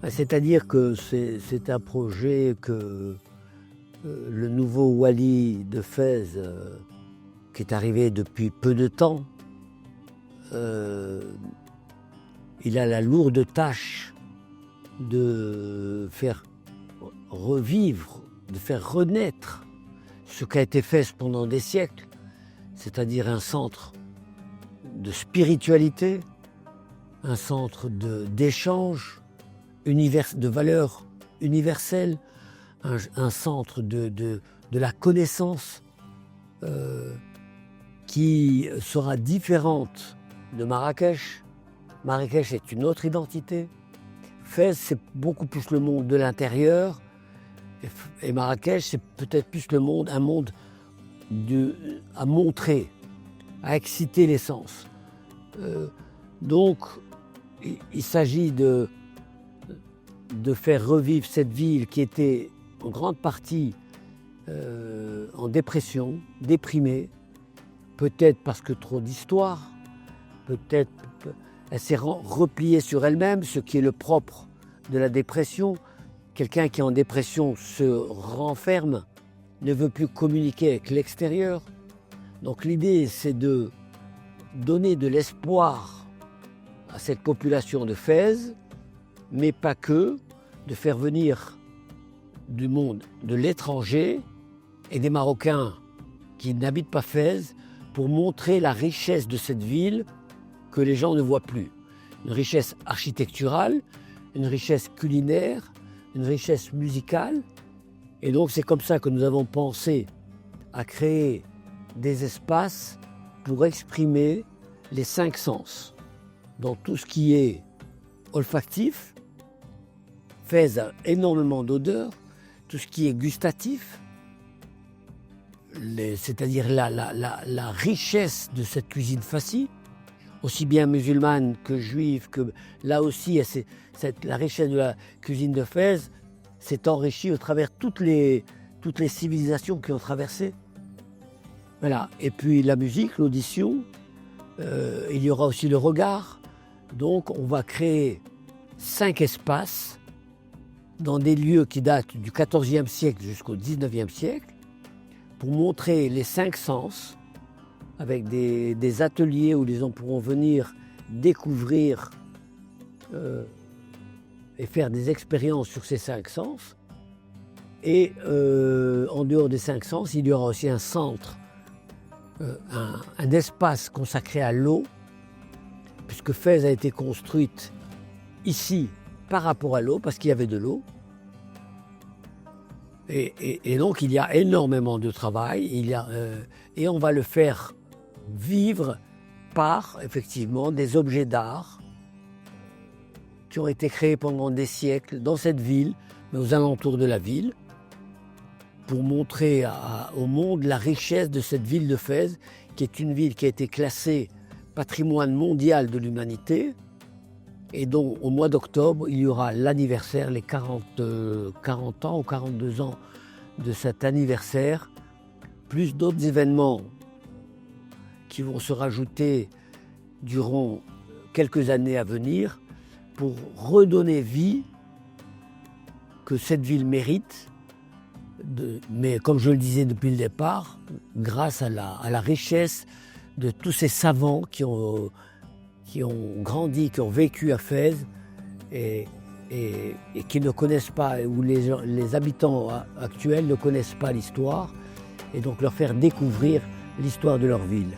C'est-à-dire que c'est un projet que le nouveau wali de Fès, qui est arrivé depuis peu de temps, il a la lourde tâche de faire revivre, de faire renaître ce qu'a été Fès pendant des siècles, c'est-à-dire un centre de spiritualité, un centre d'échange, de valeurs universelles, un centre de la connaissance qui sera différente de Marrakech. Marrakech est une autre identité. Fès, c'est beaucoup plus le monde de l'intérieur. Et Marrakech, c'est peut-être plus un monde à montrer, à exciter les sens. Donc, il s'agit de faire revivre cette ville qui était en grande partie en dépression, déprimée, peut-être parce que trop d'histoire, peut-être elle s'est repliée sur elle-même, ce qui est le propre de la dépression. Quelqu'un qui est en dépression se renferme, ne veut plus communiquer avec l'extérieur. Donc l'idée, c'est de donner de l'espoir à cette population de Fès, mais pas que, de faire venir du monde, de l'étranger et des Marocains qui n'habitent pas Fès pour montrer la richesse de cette ville que les gens ne voient plus. Une richesse architecturale, une richesse culinaire, une richesse musicale. Et donc c'est comme ça que nous avons pensé à créer des espaces pour exprimer les 5 sens. Dans tout ce qui est olfactif, Fès a énormément d'odeurs, tout ce qui est gustatif, c'est-à-dire la richesse de cette cuisine fassie, aussi bien musulmane que juive, que là aussi, la richesse de la cuisine de Fès s'est enrichie au travers toutes les civilisations qui ont traversé. Voilà. Et puis la musique, l'audition, il y aura aussi le regard. Donc on va créer 5 espaces dans des lieux qui datent du XIVe siècle jusqu'au XIXe siècle pour montrer les 5 sens avec des ateliers où les gens pourront venir découvrir et faire des expériences sur ces 5 sens. Et en dehors des 5 sens, il y aura aussi un centre, un espace consacré à l'eau, puisque Fès a été construite ici par rapport à l'eau, parce qu'il y avait de l'eau. Et donc il y a énormément de travail, et on va le faire vivre par, effectivement, des objets d'art qui ont été créés pendant des siècles dans cette ville, mais aux alentours de la ville, pour montrer au monde la richesse de cette ville de Fès, qui est une ville qui a été classée patrimoine mondial de l'humanité, et dont au mois d'octobre, il y aura l'anniversaire, les 40 ans ou 42 ans de cet anniversaire, plus d'autres événements qui vont se rajouter durant quelques années à venir pour redonner vie que cette ville mérite, mais comme je le disais depuis le départ, grâce à la richesse de tous ces savants qui ont grandi, qui ont vécu à Fès et qui ne connaissent pas, où les habitants actuels ne connaissent pas l'histoire, et donc leur faire découvrir l'histoire de leur ville.